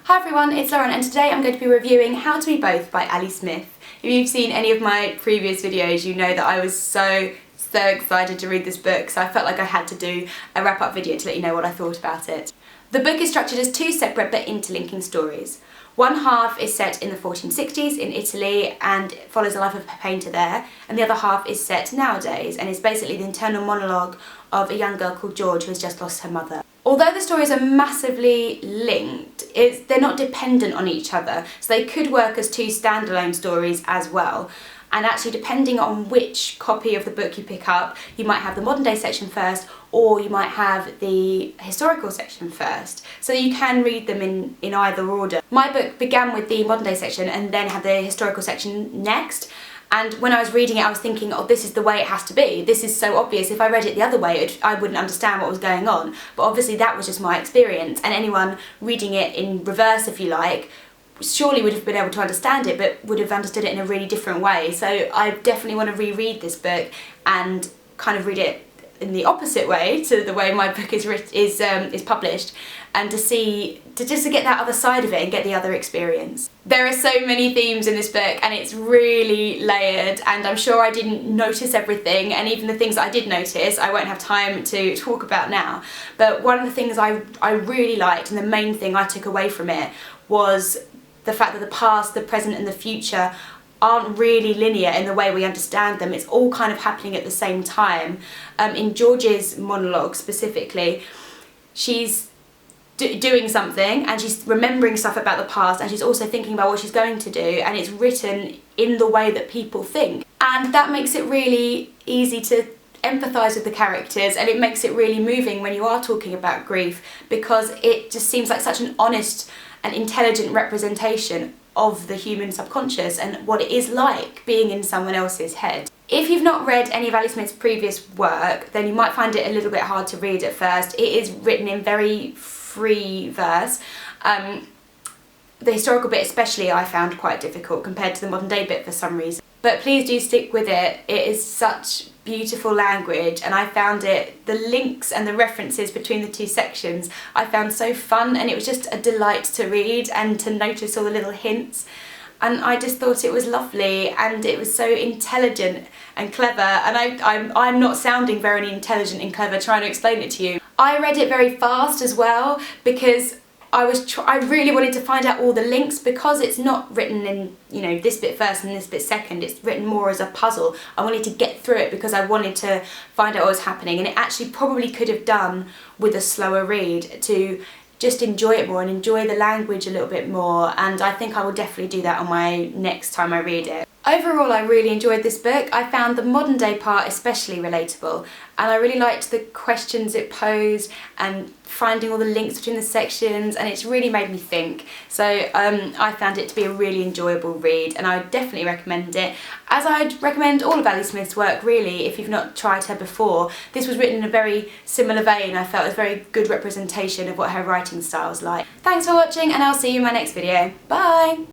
Hi everyone, it's Lauren and today I'm going to be reviewing How to Be Both by Ali Smith. If you've seen any of my previous videos, you know that I was so excited to read this book, so I felt like I had to do a wrap-up video to let you know what I thought about it. The book is structured as two separate but interlinking stories. One half is set in the 1460s in Italy and follows the life of a painter there, and the other half is set nowadays and is basically the internal monologue of a young girl called George who has just lost her mother. Although the stories are massively linked, they're not dependent on each other, so they could work as two standalone stories as well. And actually, depending on which copy of the book you pick up, you might have the modern day section first, or you might have the historical section first. So you can read them in either order. My book began with the modern day section and then had the historical section next. And when I was reading it, I was thinking, oh, this is the way it has to be. This is so obvious. If I read it the other way, I wouldn't understand what was going on. But obviously that was just my experience. And anyone reading it in reverse, if you like, surely would have been able to understand it, but would have understood it in a really different way. So I definitely want to reread this book and kind of read it in the opposite way to the way my book is published, and just to get that other side of it and get the other experience. There are so many themes in this book and it's really layered, and I'm sure I didn't notice everything, and even the things that I did notice I won't have time to talk about now. But one of the things I really liked, and the main thing I took away from it, was the fact that the past, the present and the future aren't really linear in the way we understand them. It's all kind of happening at the same time. In George's monologue specifically, she's doing something and she's remembering stuff about the past, and she's also thinking about what she's going to do, and it's written in the way that people think. And that makes it really easy to empathise with the characters, and it makes it really moving when you are talking about grief, because it just seems like such an honest and intelligent representation of the human subconscious and what it is like being in someone else's head. If you've not read any of Ali Smith's previous work, then you might find it a little bit hard to read at first. It is written in very free verse. The historical bit especially I found quite difficult compared to the modern day bit for some reason. But please do stick with it. It is such beautiful language, and I found the links and the references between the two sections I found so fun, and it was just a delight to read and to notice all the little hints. And I just thought it was lovely, and it was so intelligent and clever, and I'm not sounding very intelligent and clever trying to explain it to you. I read it very fast as well, because I really wanted to find out all the links, because it's not written in, you know, this bit first and this bit second. It's written more as a puzzle. I wanted to get through it because I wanted to find out what was happening, and it actually probably could have done with a slower read to just enjoy it more and enjoy the language a little bit more, and I think I will definitely do that on my next time I read it. Overall, I really enjoyed this book. I found the modern day part especially relatable, and I really liked the questions it posed and finding all the links between the sections, and it's really made me think. So I found it to be a really enjoyable read, and I would definitely recommend it, as I'd recommend all of Ali Smith's work really if you've not tried her before. This was written in a very similar vein. I felt it was a very good representation of what her writing style is like. Thanks for watching, and I'll see you in my next video. Bye!